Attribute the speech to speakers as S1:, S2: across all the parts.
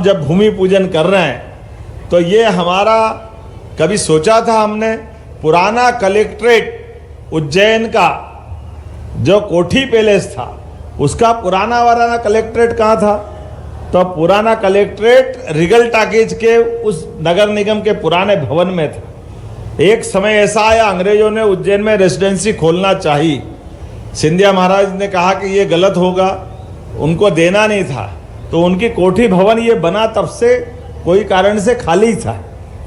S1: जब भूमि पूजन कर रहे हैं तो ये हमारा कभी सोचा था हमने? पुराना कलेक्ट्रेट उज्जैन का जो कोठी पैलेस था उसका पुराना वाला कलेक्ट्रेट कहाँ था? तो पुराना कलेक्ट्रेट रिगल टाकीज के उस नगर निगम के पुराने भवन में था। एक समय ऐसा आया, अंग्रेजों ने उज्जैन में रेजिडेंसी खोलना चाहिए। सिंधिया महाराज ने कहा कि ये गलत होगा, उनको देना नहीं था, तो उनकी कोठी भवन ये बना तब से कोई कारण से खाली था।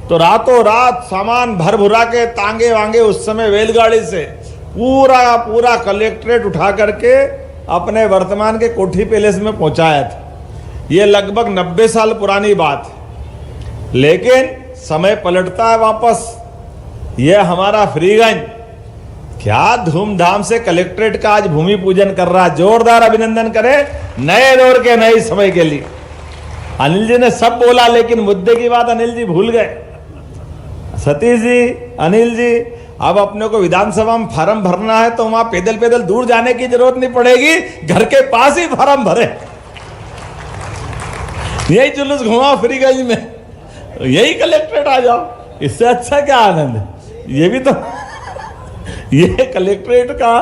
S1: तो रातों रात सामान भर भुरा के तांगे वांगे उस समय रेलगाड़ी से पूरा पूरा कलेक्ट्रेट उठा करके अपने वर्तमान के कोठी पैलेस में पहुंचाया था। ये लगभग 90 साल पुरानी बात है, लेकिन समय पलटता है वापस। ये हमारा फ्रीगंज क्या धूमधाम से कलेक्ट्रेट का आज भूमि पूजन कर रहा है। जोरदार अभिनंदन करें नए दौर के नए समय के लिए। अनिल जी ने सब बोला, लेकिन मुद्दे की बात अनिल जी भूल गए। सतीश जी, अनिल जी, अब अपने को विधानसभा में फार्म भरना है तो वहां पैदल पैदल दूर जाने की जरूरत नहीं पड़ेगी, घर के पास ही फार्म भरे। यही जुलूस घुमाओ फ्रीगंज में, यही कलेक्ट्रेट आ जाओ, इससे अच्छा क्या आनंद है। ये भी तो ये कलेक्ट्रेट का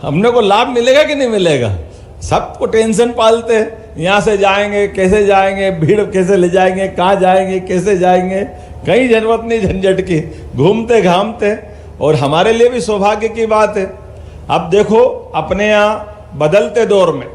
S1: हमने को लाभ मिलेगा कि नहीं मिलेगा? सबको टेंशन पालते, यहाँ से जाएंगे कैसे जाएंगे, भीड़ कैसे ले जाएंगे, कहाँ जाएंगे, कैसे जाएंगे, कहीं जरूरत नहीं झंझट की, घूमते घामते। और हमारे लिए भी सौभाग्य की बात है। अब देखो अपने यहाँ बदलते दौर में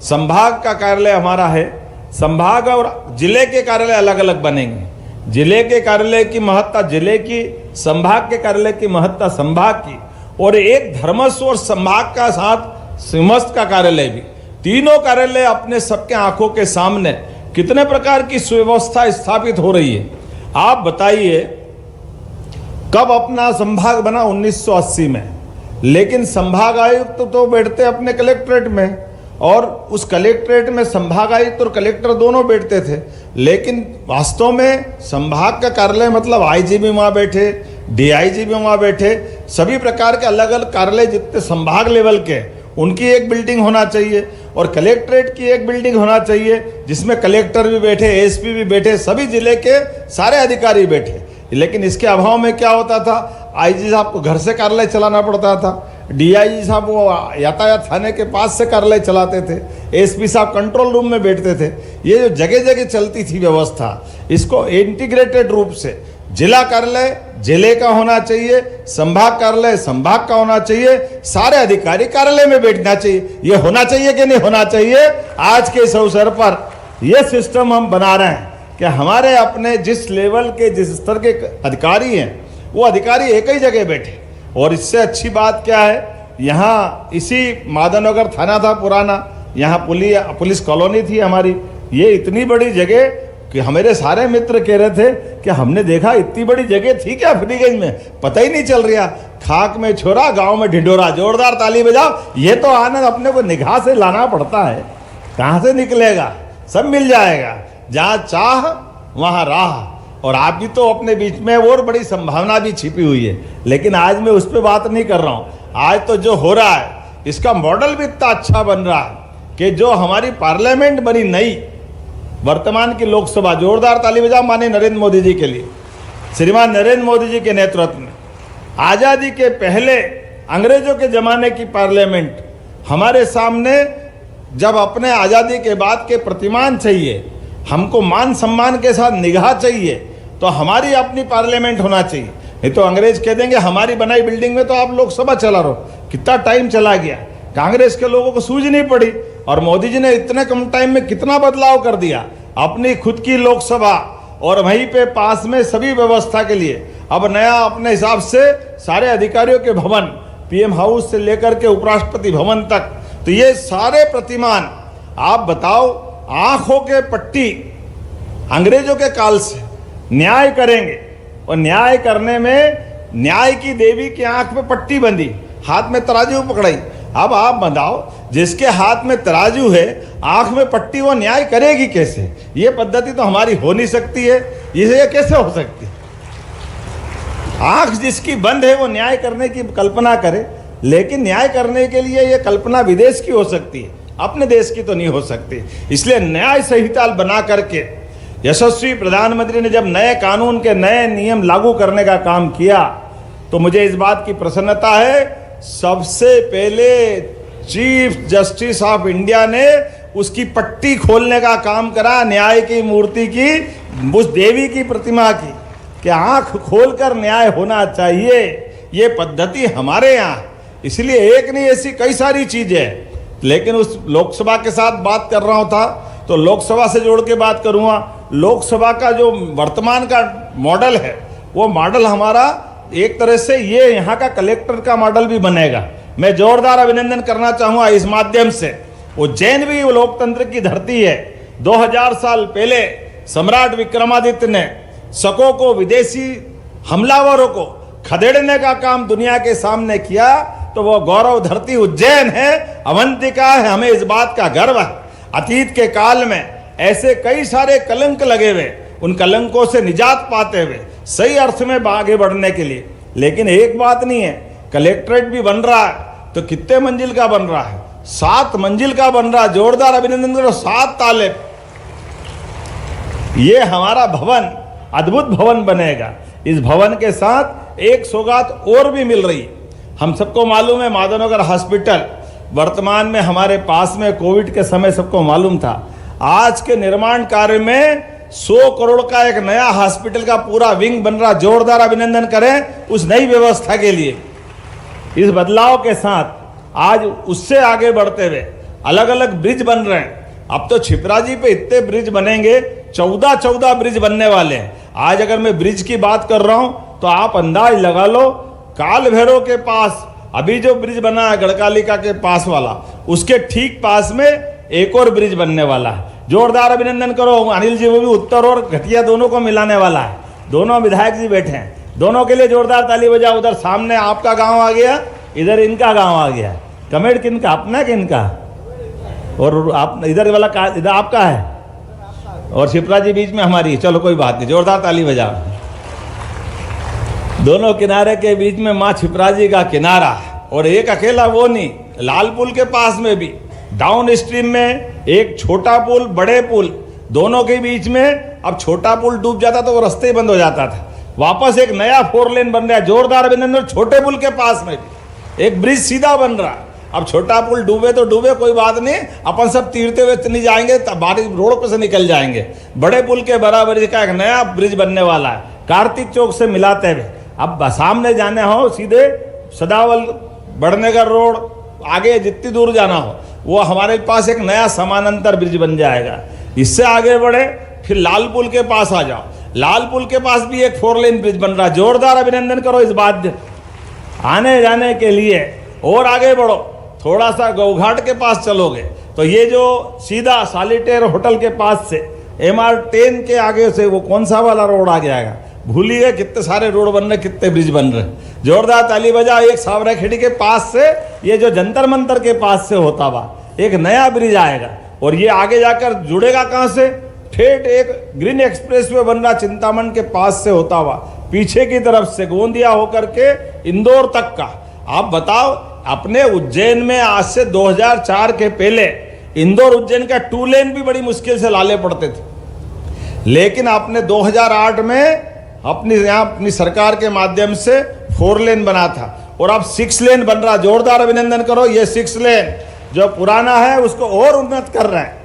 S1: संभाग का कार्यालय हमारा है, संभाग और जिले के कार्यालय अलग अलग बनेंगे। जिले के कार्यालय की महत्ता जिले की, संभाग के कार्यालय की महत्ता संभाग की, और एक धर्मस्व और संभाग का साथ सिमस्त का कार्यालय भी। तीनों कार्यालय अपने सबके आंखों के सामने कितने प्रकार की सुव्यवस्था स्थापित हो रही है। आप बताइए, कब अपना संभाग बना? 1980 में। लेकिन संभाग आयुक्त तो बैठते अपने कलेक्ट्रेट में, और उस कलेक्ट्रेट में संभाग आयुक्त और कलेक्टर दोनों बैठते थे। लेकिन वास्तव में संभाग का कार्यालय मतलब आईजी भी वहाँ बैठे, डीआईजी भी वहाँ बैठे, सभी प्रकार के अलग अलग कार्यालय जितने संभाग लेवल के, उनकी एक बिल्डिंग होना चाहिए, और कलेक्ट्रेट की एक बिल्डिंग होना चाहिए जिसमें कलेक्टर भी बैठे, एसपी भी बैठे, सभी जिले के सारे अधिकारी बैठे। लेकिन इसके अभाव में क्या होता था? आईजी साहब को घर से कार्यालय चलाना पड़ता था, डीआईजी साहब वो यातायात थाने के पास से कार्यालय चलाते थे, एसपी साहब कंट्रोल रूम में बैठते थे। ये जो जगह जगह चलती थी व्यवस्था, इसको इंटीग्रेटेड रूप से जिला कार्यालय जिले का होना चाहिए, संभाग कार्यालय संभाग का होना चाहिए, सारे अधिकारी कार्यालय में बैठना चाहिए। ये होना चाहिए कि नहीं होना चाहिए? आज के इस अवसर पर यह सिस्टम हम बना रहे हैं कि हमारे अपने जिस लेवल के, जिस स्तर के अधिकारी हैं, वो अधिकारी एक ही जगह बैठे। और इससे अच्छी बात क्या है, यहाँ इसी माधवनगर थाना था पुराना, यहाँ पुलिस कॉलोनी थी हमारी। ये इतनी बड़ी जगह कि हमारे सारे मित्र कह रहे थे कि हमने देखा इतनी बड़ी जगह थी क्या फ्रीगंज में, पता ही नहीं चल रहा। खाक में छोरा, गांव में ढिंढोरा। जोरदार ताली बजाओ। ये तो आनंद अपने को निगाह से लाना पड़ता है, कहाँ से निकलेगा? सब मिल जाएगा, जहाँ चाह वहाँ राह। और आप भी तो अपने बीच में और बड़ी संभावना भी छिपी हुई है, लेकिन आज मैं उस पर बात नहीं कर रहा हूँ। आज तो जो हो रहा है इसका मॉडल भी इतना अच्छा बन रहा है कि जो हमारी पार्लियामेंट बनी नई, वर्तमान की लोकसभा, जोरदार ताली बजाओ माननीय नरेंद्र मोदी जी के लिए। श्रीमान नरेंद्र मोदी जी के नेतृत्व में आज़ादी के पहले अंग्रेजों के ज़माने की पार्लियामेंट हमारे सामने, जब अपने आज़ादी के बाद के प्रतिमान चाहिए, हमको मान सम्मान के साथ निगाह चाहिए, तो हमारी अपनी पार्लियामेंट होना चाहिए। नहीं तो अंग्रेज कह देंगे हमारी बनाई बिल्डिंग में तो आप लोकसभा चला रहो। कितना टाइम चला गया, कांग्रेस के लोगों को सूझ नहीं पड़ी, और मोदी जी ने इतने कम टाइम में कितना बदलाव कर दिया। अपनी खुद की लोकसभा और वहीं पे पास में सभी व्यवस्था के लिए अब नया अपने हिसाब से सारे अधिकारियों के भवन, पीएम हाउस से लेकर के उपराष्ट्रपति भवन तक, तो ये सारे प्रतिमान आप बताओ, आंखों के पट्टी अंग्रेजों के काल से न्याय करेंगे, और न्याय करने में न्याय की देवी की आंख में पट्टी बंधी, हाथ में तराजू पकड़ाई। अब आप बताओ, जिसके हाथ में तराजू है, आंख में पट्टी, वो न्याय करेगी कैसे? ये पद्धति तो हमारी हो नहीं सकती है। ये कैसे हो सकती है? आंख जिसकी बंद है वो न्याय करने की कल्पना करे, लेकिन न्याय करने के लिए ये कल्पना विदेश की हो सकती है, अपने देश की तो नहीं हो सकती। इसलिए न्याय संहिता बना करके यशस्वी प्रधानमंत्री ने जब नए कानून के नए नियम लागू करने का काम किया तो मुझे इस बात की प्रसन्नता है, सबसे पहले चीफ जस्टिस ऑफ इंडिया ने उसकी पट्टी खोलने का काम करा, न्याय की मूर्ति की, उस देवी की प्रतिमा की, कि आंख खोलकर न्याय होना चाहिए। ये पद्धति हमारे यहाँ, इसलिए एक नहीं ऐसी कई सारी चीजें। लेकिन उस लोकसभा के साथ बात कर रहा था तो लोकसभा से जोड़ के बात करूंगा। लोकसभा का जो वर्तमान का मॉडल है वो मॉडल हमारा एक तरह से ये यहाँ का कलेक्टर का मॉडल भी बनेगा। मैं जोरदार अभिनंदन करना चाहूँगा इस माध्यम से। उज्जैन भी वो लोकतंत्र की धरती है। 2000 साल पहले सम्राट विक्रमादित्य ने शकों को, विदेशी हमलावरों को खदेड़ने का काम दुनिया के सामने किया, तो वो गौरव धरती उज्जैन है, अवंतिका है। हमें इस बात का गर्व है। अतीत के काल में ऐसे कई सारे कलंक लगे हुए, उन कलंकों से निजात पाते हुए सही अर्थ में आगे बढ़ने के लिए। लेकिन एक बात नहीं है, कलेक्ट्रेट भी बन रहा है तो कितने मंजिल का बन रहा है? 7 मंजिल का बन रहा है। जोरदार अभिनंदन करो, 7 ताले। ये हमारा भवन अद्भुत भवन बनेगा। इस भवन के साथ एक सौगात और भी मिल रही है। हम सबको मालूम है माधवनगर हॉस्पिटल वर्तमान में हमारे पास में, कोविड के समय सबको मालूम था। आज के निर्माण कार्य में 100 करोड़ का एक नया हॉस्पिटल का पूरा विंग बन रहा। जोरदार अभिनंदन करें उस नई व्यवस्था के लिए। इस बदलाव के साथ आज उससे आगे बढ़ते हुए अलग अलग ब्रिज बन रहे हैं। अब तो छिपराजी पे इतने ब्रिज बनेंगे, 14 ब्रिज बनने वाले हैं। आज अगर मैं ब्रिज की बात कर रहा हूं तो आप अंदाज लगा लो, काल भैरव के पास अभी जो ब्रिज बना है गढ़कालिका के पास वाला, उसके ठीक पास में एक और ब्रिज बनने वाला है। जोरदार अभिनंदन करो अनिल जी, वो भी उत्तर और घटिया दोनों को मिलाने वाला है। दोनों विधायक जी बैठे हैं, दोनों के लिए जोरदार ताली बजाओ। उधर सामने आपका गांव आ गया, इधर इनका गांव आ गया। कमेंट किनका, अपना कि इनका? और आप इधर वाला का, इधर आपका है और शिप्रा जी बीच में हमारी। चलो कोई बात नहीं, जोरदार ताली बजाओ। दोनों किनारे के बीच में माँ छिपरा जी का किनारा, और एक अकेला वो नहीं, लाल पुल के पास में भी डाउन स्ट्रीम में एक छोटा पुल, बड़े पुल, दोनों के बीच में। अब छोटा पुल डूब जाता तो वो रास्ते ही बंद हो जाता था। वापस एक नया 4 लेन बन रहा है। जोरदार अभिनंदन। छोटे पुल के पास में भी एक ब्रिज सीधा बन रहा है। अब छोटा पुल डूबे तो डूबे, कोई बात नहीं, अपन सब तीरते हुए नहीं जाएंगे, बारिश रोड पे से निकल जाएंगे। बड़े पुल के बराबर का एक नया ब्रिज बनने वाला है, कार्तिक चौक से मिलाते हुए। अब सामने जाने हो सीधे सदावल बड़नगर रोड, आगे जितनी दूर जाना हो वो हमारे पास एक नया समानांतर ब्रिज बन जाएगा। इससे आगे बढ़े फिर लाल पुल के पास आ जाओ, लाल पुल के पास भी एक 4 लेन ब्रिज बन रहा है। जोरदार अभिनंदन करो इस बात आने जाने के लिए। और आगे बढ़ो, थोड़ा सा गौघाट के पास चलोगे तो ये जो सीधा सॉलिटेयर होटल के पास से MR10 के आगे से वो कौन सा वाला रोड आ जाएगा, भूलिए। कितने सारे रोड बन रहे, कितने ब्रिज बन रहे। जोरदार ताली बजा। एक सावरा खेड़ी के पास से, ये जो जंतर मंतर के पास से होता हुआ एक नया ब्रिज आएगा, और ये आगे जाकर जुड़ेगा कहाँ से? ठेठ एक ग्रीन एक्सप्रेस वे बन रहा चिंतामण के पास से होता हुआ पीछे की तरफ से गोंदिया होकर के इंदौर तक का। आप बताओ, अपने उज्जैन में आज से 2004 के पहले इंदौर उज्जैन का 2 लेन भी बड़ी मुश्किल से लाले पड़ते थे, लेकिन आपने 2008 में अपनी सरकार के माध्यम से 4 लेन बना था, और अब 6 लेन बन रहा। जोरदार अभिनंदन करो। ये 6 लेन जो पुराना है उसको और उन्नत कर रहे हैं,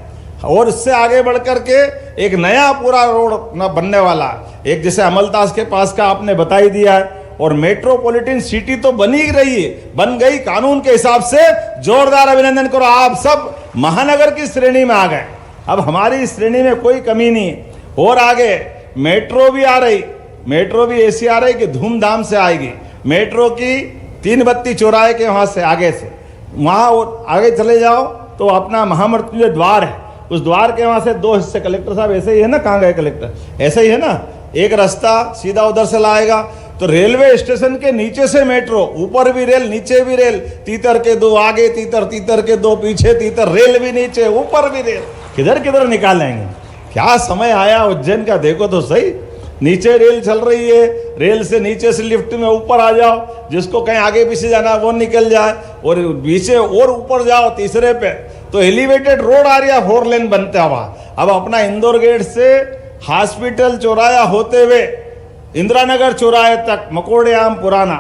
S1: और इससे आगे बढ़ करके एक नया पूरा रोड बनने वाला है। एक जैसे अमलतास के पास का आपने बता ही दिया है, और मेट्रोपॉलिटन सिटी तो बन ही रही है, बन गई कानून के हिसाब से। जोरदार अभिनंदन करो। आप सब महानगर की श्रेणी में आ गए। अब हमारी श्रेणी में कोई कमी नहीं है। और आगे मेट्रो भी आ रही, मेट्रो भी ऐसी आ रही कि धूमधाम से आएगी। मेट्रो की 3 बत्ती चौराहे के वहाँ से आगे से वहाँ आगे चले जाओ तो अपना महामृत्युंजय द्वार है, उस द्वार के वहाँ से 2 हिस्से। कलेक्टर साहब ऐसे ही है ना, कहाँ गए कलेक्टर? ऐसे ही है ना, एक रास्ता सीधा उधर से लाएगा तो रेलवे स्टेशन के नीचे से मेट्रो, ऊपर भी रेल नीचे भी रेल, तीतर के 2 आगे तीतर, तीतर के 2 पीछे तीतर, रेल भी नीचे ऊपर भी रेल। किधर किधर निकालेंगे? क्या समय आया उज्जैन का, देखो तो सही। नीचे रेल चल रही है, रेल से नीचे से लिफ्ट में ऊपर आ जाओ, जिसको कहीं आगे पीछे जाना वो निकल जाए, और पीछे और ऊपर जाओ तीसरे पे तो एलिवेटेड रोड आ रही है 4 लेन बनता हुआ। अब अपना इंदौर गेट से हॉस्पिटल चौराया होते हुए इंदिरा नगर चौराहे तक मकोड़ेआम पुराना,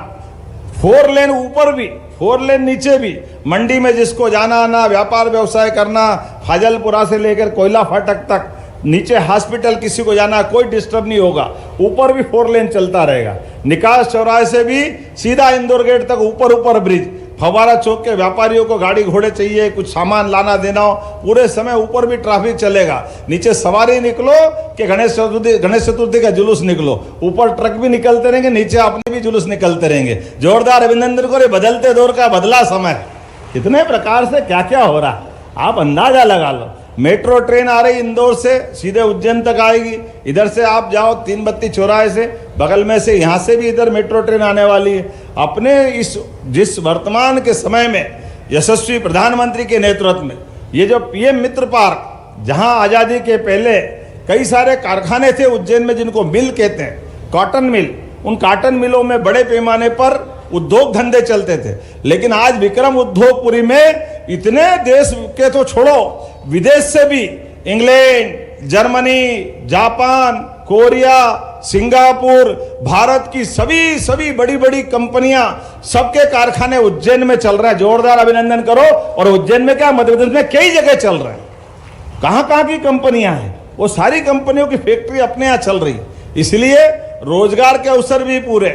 S1: 4 लेन ऊपर भी 4 लेन नीचे भी, मंडी में जिसको जाना आना व्यापार व्यवसाय करना, फाजलपुरा से लेकर कोयला फाटक तक, नीचे हॉस्पिटल किसी को जाना कोई डिस्टर्ब नहीं होगा, ऊपर भी 4 लेन चलता रहेगा। निकास चौराहे से भी सीधा इंदौर गेट तक ऊपर ब्रिज, फवारा चौक के व्यापारियों को गाड़ी घोड़े चाहिए, कुछ सामान लाना देना हो, पूरे समय ऊपर भी ट्रैफिक चलेगा। नीचे सवारी निकलो कि गणेश चतुर्थी का जुलूस निकलो, ऊपर ट्रक भी निकलते रहेंगे, नीचे अपने भी जुलूस निकलते रहेंगे। जोरदार अभिनंदन करो, बदलते दौर का बदला समय। कितने प्रकार से क्या क्या हो रहा, आप अंदाजा लगा लो। मेट्रो ट्रेन आ रही इंदौर से सीधे उज्जैन तक आएगी, इधर से आप जाओ 3 बत्ती चौराहे से बगल में से, यहाँ से भी इधर मेट्रो ट्रेन आने वाली है। अपने जिस वर्तमान के समय में यशस्वी प्रधानमंत्री के नेतृत्व में ये जो पीएम मित्र पार्क, जहाँ आज़ादी के पहले कई सारे कारखाने थे उज्जैन में जिनको मिल कहते हैं, कॉटन मिल, उन कॉटन मिलों में बड़े पैमाने पर उद्योग धंधे चलते थे। लेकिन आज विक्रम उद्योगपुरी में इतने देश के तो छोड़ो, विदेश से भी England, Germany, Japan, Korea, Singapore, Bharat की सभी बड़ी बड़ी कंपनियां, सबके कारखाने उज्जैन में चल रहे हैं। जोरदार अभिनंदन करो। और उज्जैन में क्या, मध्य प्रदेश में कई जगह चल रहे हैं। कहां की कंपनियां हैं, वो सारी कंपनियों की फैक्ट्री अपने यहां चल रही है। इसलिए रोजगार के अवसर भी पूरे,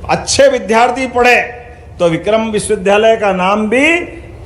S1: अच्छे विद्यार्थी पढ़े तो विक्रम विश्वविद्यालय का नाम भी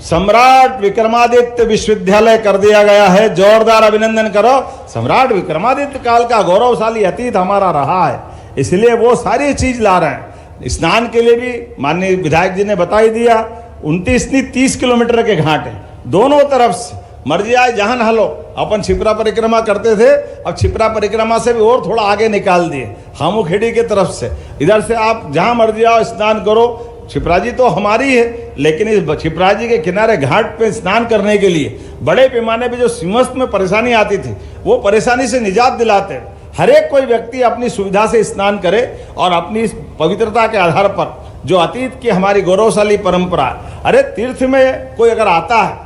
S1: सम्राट विक्रमादित्य विश्वविद्यालय कर दिया गया है। जोरदार अभिनंदन करो। सम्राट विक्रमादित्य काल का गौरवशाली अतीत हमारा रहा है, इसलिए वो सारी चीज ला रहे हैं। स्नान के लिए भी माननीय विधायक जी ने बता ही दिया, 29-30 किलोमीटर के घाट है दोनों तरफ से, मर्जी आए जहां नहा लो। अपन छिपरा परिक्रमा करते थे, अब छिपरा परिक्रमा से भी और थोड़ा आगे निकाल दिए, हामुखेड़ी के तरफ से। इधर से आप जहां मर्जी आओ स्नान करो। छिपरा जी तो हमारी है, लेकिन इस छिपरा जी के किनारे घाट पे स्नान करने के लिए बड़े पैमाने पे जो सिमस्त में परेशानी आती थी, वो परेशानी से निजात दिलाते। हर एक कोई व्यक्ति अपनी सुविधा से स्नान करे और अपनी पवित्रता के आधार पर जो अतीत की हमारी गौरवशाली परंपरा। अरे तीर्थ में कोई अगर आता है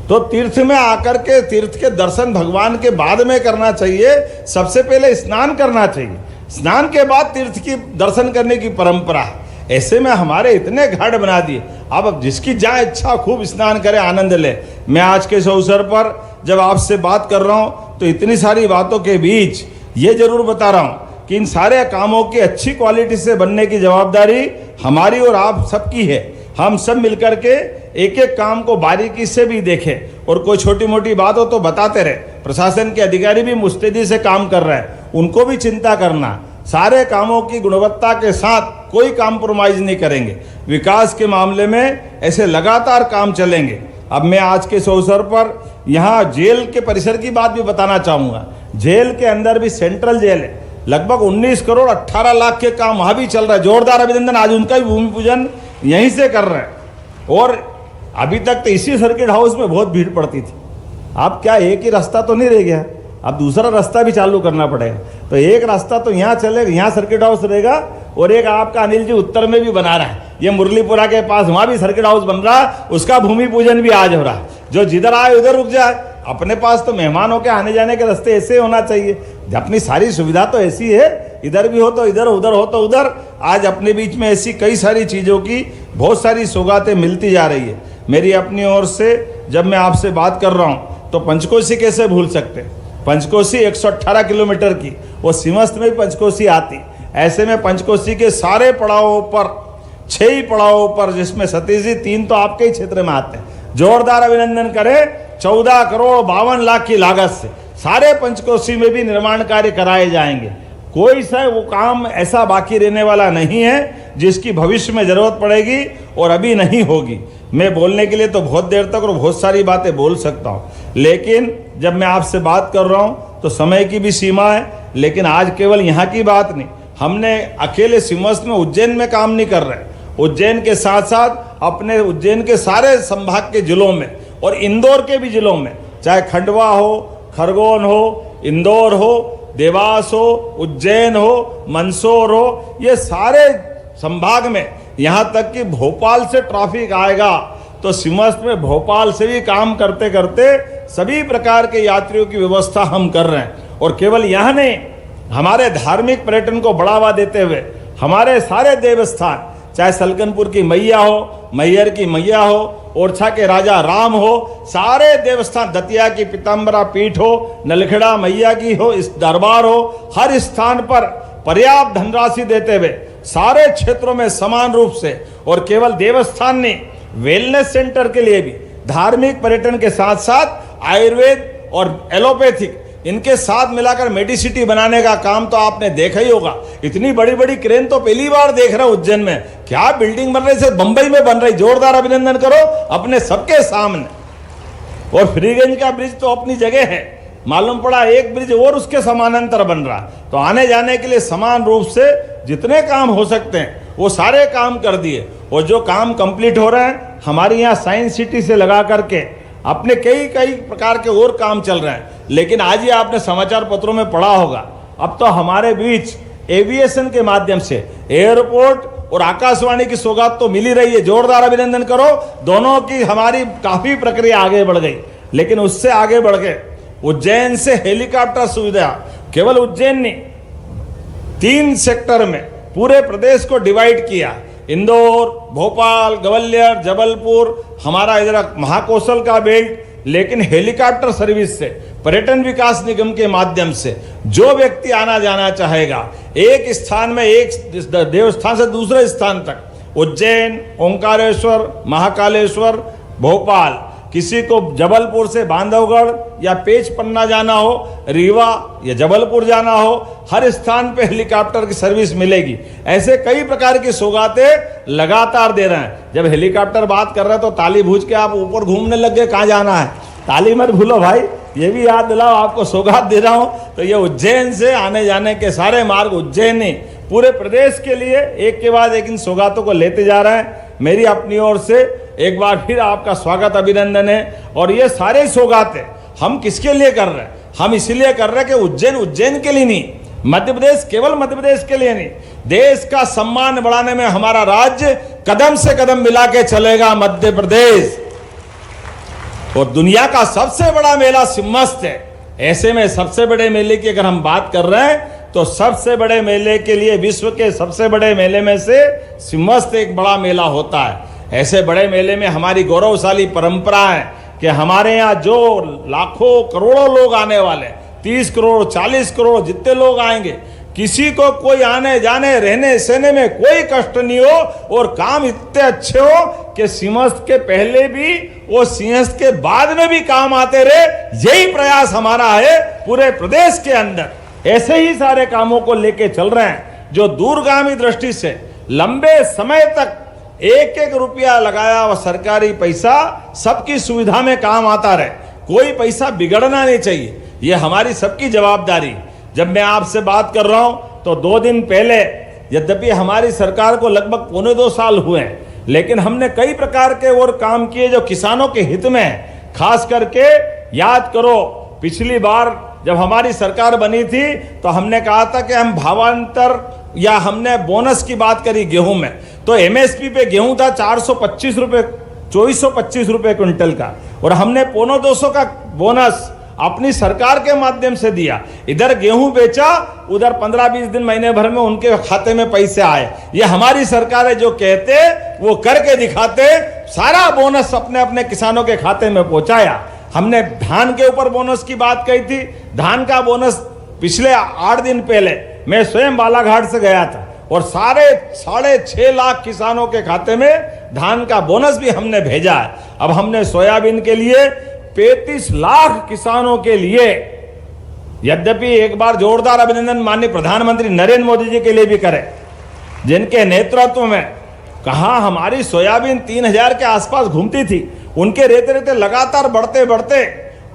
S1: तो तीर्थ में आकर के तीर्थ के दर्शन भगवान के बाद में करना चाहिए, सबसे पहले स्नान करना चाहिए, स्नान के बाद तीर्थ की दर्शन करने की परंपरा है। ऐसे में हमारे इतने घाट बना दिए, अब जिसकी जहाँ इच्छा खूब स्नान करे, आनंद ले। मैं आज के इस अवसर पर जब आपसे बात कर रहा हूँ तो इतनी सारी बातों के बीच ये जरूर बता रहा हूँ कि इन सारे कामों की अच्छी क्वालिटी से बनने की जवाबदारी हमारी और आप सबकी है। हम सब मिलकर के एक एक काम को बारीकी से भी देखें और कोई छोटी मोटी बात हो तो बताते रहे। प्रशासन के अधिकारी भी मुस्तैदी से काम कर रहे हैं, उनको भी चिंता करना। सारे कामों की गुणवत्ता के साथ कोई कॉम्प्रोमाइज नहीं करेंगे। विकास के मामले में ऐसे लगातार काम चलेंगे। अब मैं आज के इस अवसर पर यहाँ जेल के परिसर की बात भी बताना चाहूँगा। जेल के अंदर भी सेंट्रल जेल है, लगभग 19 करोड़ 18 लाख के काम वहाँ भी चल रहा है। जोरदार अभिनंदन, आज उनका भी भूमि पूजन यहीं से कर रहे हैं। और अभी तक तो इसी सर्किट हाउस में बहुत भीड़ पड़ती थी। अब क्या एक ही रास्ता तो नहीं रह गया, अब दूसरा रास्ता भी चालू करना पड़ेगा। तो एक रास्ता तो यहाँ चलेगा, यहाँ सर्किट हाउस रहेगा, और एक आपका अनिल जी उत्तर में भी बना रहा है, ये मुरलीपुरा के पास वहाँ भी सर्किट हाउस बन रहा है, उसका भूमि पूजन भी आज हो रहा है। जो जिधर आए उधर रुक जाए। अपने पास तो मेहमानों के आने जाने के रास्ते ऐसे होना चाहिए। अपनी सारी सुविधा तो ऐसी है, इधर भी हो तो इधर, उधर हो तो उधर। आज अपने बीच में ऐसी कई सारी चीज़ों की बहुत सारी सौगातें मिलती जा रही है। मेरी अपनी ओर से जब मैं आपसे बात कर रहा हूँ तो पंचकोशी कैसे भूल सकते। पंचकोशी 118 किलोमीटर की, वो सिमस्त में भी पंचकोशी आती। ऐसे में पंचकोशी के सारे पड़ावों पर, 6 ही पड़ावों पर, जिसमें सतीश जी 3 तो आपके ही क्षेत्र में आते हैं। जोरदार अभिनंदन करें। 14 करोड़ 52 लाख की लागत से सारे पंचकोशी में भी निर्माण कार्य कराए जाएंगे। कोई सा वो काम ऐसा बाकी रहने वाला नहीं है जिसकी भविष्य में जरूरत पड़ेगी और अभी नहीं होगी। मैं बोलने के लिए तो बहुत देर तक और बहुत सारी बातें बोल सकता हूँ, लेकिन जब मैं आपसे बात कर रहा हूँ तो समय की भी सीमा है। लेकिन आज केवल यहाँ की बात नहीं, हमने अकेले सिमस्त में उज्जैन में काम नहीं कर रहे। उज्जैन के साथ साथ अपने उज्जैन के सारे संभाग के जिलों में और इंदौर के भी जिलों में, चाहे खंडवा हो, खरगोन हो, इंदौर हो, देवास हो, उज्जैन हो, मंदसौर हो, ये सारे संभाग में, यहाँ तक कि भोपाल से ट्रैफिक आएगा तो सिमस्त में भोपाल से भी काम करते करते सभी प्रकार के यात्रियों की व्यवस्था हम कर रहे हैं। और केवल यह नहीं, हमारे धार्मिक पर्यटन को बढ़ावा देते हुए हमारे सारे देवस्थान, चाहे सलकनपुर की मैया हो, मैयर की मैया हो, ओरछा के राजा राम हो, सारे देवस्थान, दतिया की पीताम्बरा पीठ हो, नलखेड़ा मैया की हो, इस दरबार हो, हर स्थान पर पर्याप्त धनराशि देते हुए सारे क्षेत्रों में समान रूप से, और केवल देवस्थान ने वेलनेस सेंटर के लिए भी धार्मिक पर्यटन के साथ साथ आयुर्वेद और एलोपैथिक इनके साथ मिलाकर मेडिसिटी बनाने का काम तो आपने देखा ही होगा। इतनी बड़ी बड़ी क्रेन तो पहली बार देख रहा हूं उज्जैन में। क्या बिल्डिंग बन रही है, बंबई में बन रही, जोरदार अभिनंदन करो अपने सबके सामने। और फ्रीगंज का ब्रिज तो अपनी जगह है, मालूम पड़ा एक ब्रिज और उसके समानांतर बन रहा। तो आने जाने के लिए समान रूप से जितने काम हो सकते हैं वो सारे काम कर दिए। और जो काम कंप्लीट हो रहे हैं, हमारे यहाँ साइंस सिटी से लगा करके अपने कई कई प्रकार के और काम चल रहे हैं। लेकिन आज ही आपने समाचार पत्रों में पढ़ा होगा, अब तो हमारे बीच एविएशन के माध्यम से एयरपोर्ट और आकाशवाणी की सौगात तो मिल ही रही है। जोरदार अभिनंदन करो, दोनों की हमारी काफी प्रक्रिया आगे बढ़ गई। लेकिन उससे आगे बढ़ के उज्जैन से हेलीकॉप्टर सुविधा केवल उज्जैन ने 3 सेक्टर में पूरे प्रदेश को डिवाइड किया। इंदौर, भोपाल, ग्वालियर, जबलपुर, हमारा इधर महाकौशल का बेल्ट। लेकिन हेलीकॉप्टर सर्विस से पर्यटन विकास निगम के माध्यम से जो व्यक्ति आना जाना चाहेगा, एक स्थान में, एक देवस्थान से दूसरे स्थान तक, उज्जैन, ओंकारेश्वर, महाकालेश्वर, भोपाल, किसी को जबलपुर से बांधवगढ़ या पेच पन्ना जाना हो, रीवा या जबलपुर जाना हो, हर स्थान पे हेलीकॉप्टर की सर्विस मिलेगी। ऐसे कई प्रकार की सौगातें लगातार दे रहे हैं। जब हेलीकॉप्टर बात कर रहे हैं तो ताली भूज के आप ऊपर घूमने लग गए, कहाँ जाना है, ताली मत भूलो भाई, ये भी याद दिलाओ, आपको सौगात दे रहा हूँ। तो ये उज्जैन से आने जाने के सारे मार्ग उज्जैन ही पूरे प्रदेश के लिए एक के बाद एक इन सौगातों को लेते जा रहे हैं। मेरी अपनी ओर से एक बार फिर आपका स्वागत, अभिनंदन है। और ये सारे सौगातें हम किसके लिए कर रहे हैं? हम इसलिए कर रहे हैं कि उज्जैन के लिए नहीं, मध्य प्रदेश, केवल मध्य प्रदेश के लिए नहीं, देश का सम्मान बढ़ाने में हमारा राज्य कदम से कदम मिला के चलेगा मध्य प्रदेश। और दुनिया का सबसे बड़ा मेला सिम्मस्त है। ऐसे में सबसे बड़े मेले की अगर हम बात कर रहे हैं तो सबसे बड़े मेले के लिए, विश्व के सबसे बड़े मेले में से सिम्मस्त एक बड़ा मेला होता है। ऐसे बड़े मेले में हमारी गौरवशाली परंपरा है कि हमारे यहाँ जो लाखों करोड़ों लोग आने वाले, 30 करोड़ 40 करोड़ जितने लोग आएंगे, किसी को कोई आने जाने रहने सहने में कोई कष्ट नहीं हो, और काम इतने अच्छे हो कि सिंहस्थ के पहले भी और सिंहस्थ के बाद में भी काम आते रहे। यही प्रयास हमारा है पूरे प्रदेश के अंदर। ऐसे ही सारे कामों को लेके चल रहे हैं जो दूरगामी दृष्टि से लंबे समय तक एक एक रुपया लगाया हुआ सरकारी पैसा सबकी सुविधा में काम आता रहे, कोई पैसा बिगड़ना नहीं चाहिए। ये हमारी सबकी जवाबदारी। जब मैं आपसे बात कर रहा हूं तो 2 दिन पहले, यद्यपि हमारी सरकार को लगभग 1.25 साल हुए हैं, लेकिन हमने कई प्रकार के और काम किए जो किसानों के हित में है। खास करके याद करो, पिछली बार जब हमारी सरकार बनी थी तो हमने कहा था कि हम भावांतर या हमने बोनस की बात करी गेहूं में, तो एमएसपी पे गेहूं था 425 रुपए, 2425 रुपए क्विंटल का, और हमने 250 का बोनस अपनी सरकार के माध्यम से दिया। इधर गेहूं बेचा, उधर 15-20 दिन महीने भर में उनके खाते में पैसे आए। ये हमारी सरकार है, जो कहते वो करके दिखाते। सारा बोनस अपने अपने किसानों के खाते में पहुंचाया। हमने धान के ऊपर बोनस की बात कही थी। धान का बोनस पिछले 8 दिन पहले मैं स्वयं बालाघाट से गया था, और सारे 6.5 लाख किसानों के खाते में धान का बोनस भी हमने भेजा है। अब हमने सोयाबीन के लिए 35 लाख किसानों के लिए, यद्यपि एक बार जोरदार अभिनंदन माननीय प्रधानमंत्री नरेंद्र मोदी जी के लिए भी करें, जिनके नेतृत्व में कहा हमारी सोयाबीन 3000 के आसपास घूमती थी, उनके रहते रहते लगातार बढ़ते बढ़ते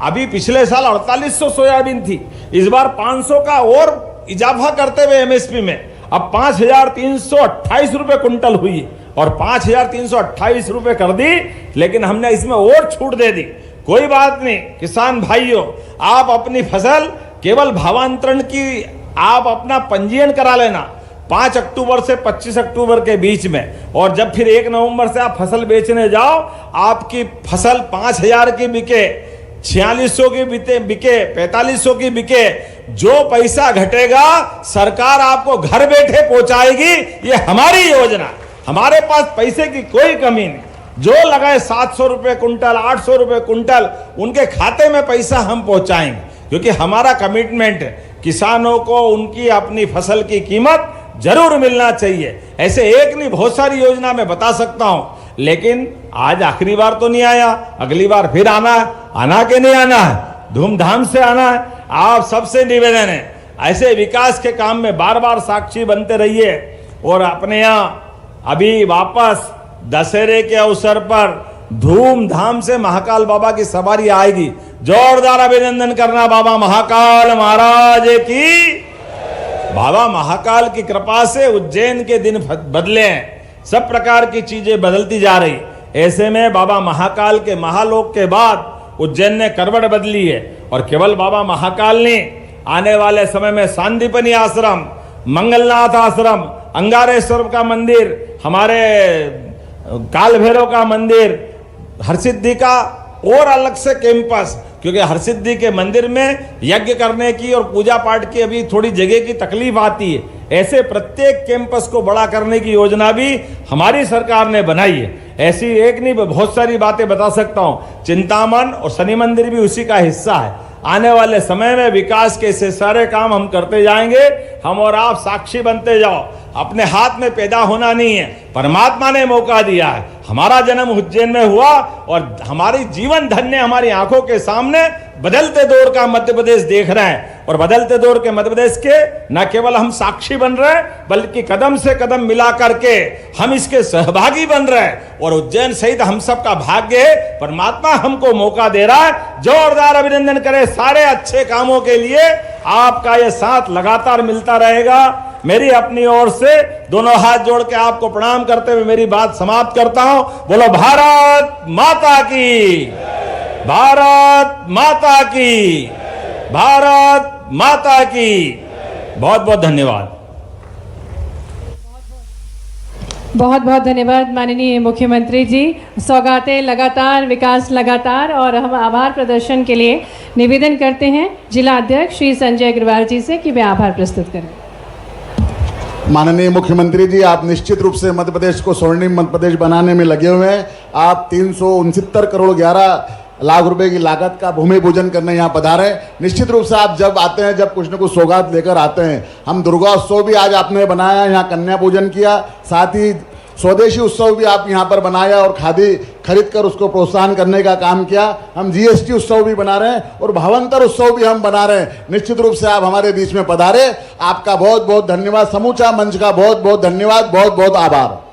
S1: अभी पिछले साल 4800 सोयाबीन थी, इस बार 500 का और इजाफा करते हुए एमएसपी में अब 5328 रुपए कुंटल हुई, और 5328 रुपए कर दी। लेकिन हमने इसमें और छूट दे दी। कोई बात नहीं किसान भाइयों, आप अपनी फसल केवल भावांतरण की आप अपना पंजीयन करा लेना 5 अक्टूबर से 25 अक्टूबर के बीच में, और जब फिर 1 नवंबर से आप फसल बेचने जाओ, आपकी फसल 5000 की बिके, 4600 की बिके, 4500 की बिके, जो पैसा घटेगा सरकार आपको घर बैठे पहुंचाएगी। ये हमारी योजना, हमारे पास पैसे की कोई कमी नहीं। जो लगाए 700 रुपए कुंटल, 800 रुपए कुंटल, उनके खाते में पैसा हम पहुंचाएंगे, क्योंकि हमारा कमिटमेंट है किसानों को उनकी अपनी फसल की कीमत जरूर मिलना चाहिए। ऐसे एक नहीं, बहुत सारी योजना मैं बता सकता हूं, लेकिन आज आखिरी बार तो नहीं आया, अगली बार फिर आना है। आना के नहीं आना है, धूमधाम से आना है। आप सबसे निवेदन है, ऐसे विकास के काम में बार बार साक्षी बनते रहिए। और अपने यहाँ अभी वापस दशहरे के अवसर पर धूमधाम से महाकाल बाबा की सवारी आएगी। जोरदार अभिनंदन करना बाबा महाकाल महाराज की। बाबा महाकाल की कृपा से उज्जैन के दिन बदले हैं, सब प्रकार की चीजें बदलती जा रही। ऐसे में बाबा महाकाल के महालोक के बाद उज्जैन ने करवट बदली है। और केवल बाबा महाकाल ने आने वाले समय में सांदीपनी आश्रम, मंगलनाथ आश्रम, अंगारेश्वर का मंदिर, हमारे काल भैरव का मंदिर, हरसिद्धि का और अलग से कैंपस, क्योंकि हरसिद्धि के मंदिर में यज्ञ करने की और पूजा पाठ की अभी थोड़ी जगह की तकलीफ आती है। ऐसे प्रत्येक कैंपस को बड़ा करने की योजना भी हमारी सरकार ने बनाई है। ऐसी एक नहीं, बहुत सारी बातें बता सकता हूं। चिंतामन और शनि मंदिर भी उसी का हिस्सा है। आने वाले समय में विकास के ऐसे सारे काम हम करते जाएंगे। हम और आप साक्षी बनते जाओ। अपने हाथ में पैदा होना नहीं है, परमात्मा ने मौका दिया है। हमारा जन्म उज्जैन में हुआ और हमारी जीवन धन्य हमारी आंखों के सामने बदलते दौर का मध्य प्रदेश देख रहे हैं। और बदलते दौर के मध्य प्रदेश के न केवल हम साक्षी बन रहे हैं, बल्कि कदम से कदम मिला करके हम इसके सहभागी बन रहे हैं। और उज्जैन सहित हम सबका भाग्य है, परमात्मा हमको मौका दे रहा है। जोरदार अभिनंदन करें सारे अच्छे कामों के लिए। आपका ये साथ लगातार मिलता रहेगा। मेरी अपनी ओर से दोनों हाथ जोड़ के आपको प्रणाम करते हुए मेरी बात समाप्त करता हूं। बोलो भारत माता की, भारत माता की, भारत माता की। बहुत बहुत धन्यवाद।
S2: बहुत बहुत धन्यवाद माननीय मुख्यमंत्री जी। सौगातें लगातार, विकास लगातार। और हम आभार प्रदर्शन के लिए निवेदन करते हैं जिला अध्यक्ष श्री संजय अग्रवाल जी से कि वे आभार प्रस्तुत करें।
S3: माननीय मुख्यमंत्री जी, आप निश्चित रूप से मध्य प्रदेश को स्वर्णिम मध्य प्रदेश बनाने में लगे हुए हैं। आप 369 करोड़ 11 लाख रुपए की लागत का भूमि पूजन करने यहाँ पधारे। निश्चित रूप से आप जब आते हैं, जब कुछ न कुछ सौगात लेकर आते हैं। हम दुर्गा उत्सव भी आज आपने बनाया, यहाँ कन्या पूजन किया, साथ ही स्वदेशी उत्सव भी आप यहाँ पर बनाया और खादी खरीद कर उसको प्रोत्साहन करने का काम किया। हम जीएसटी उत्सव भी बना रहे हैं और भावंतर उत्सव भी हम बना रहे हैं। निश्चित रूप से आप हमारे बीच में पधारे, आपका बहुत बहुत धन्यवाद। समूचा मंच का बहुत बहुत धन्यवाद, बहुत बहुत आभार।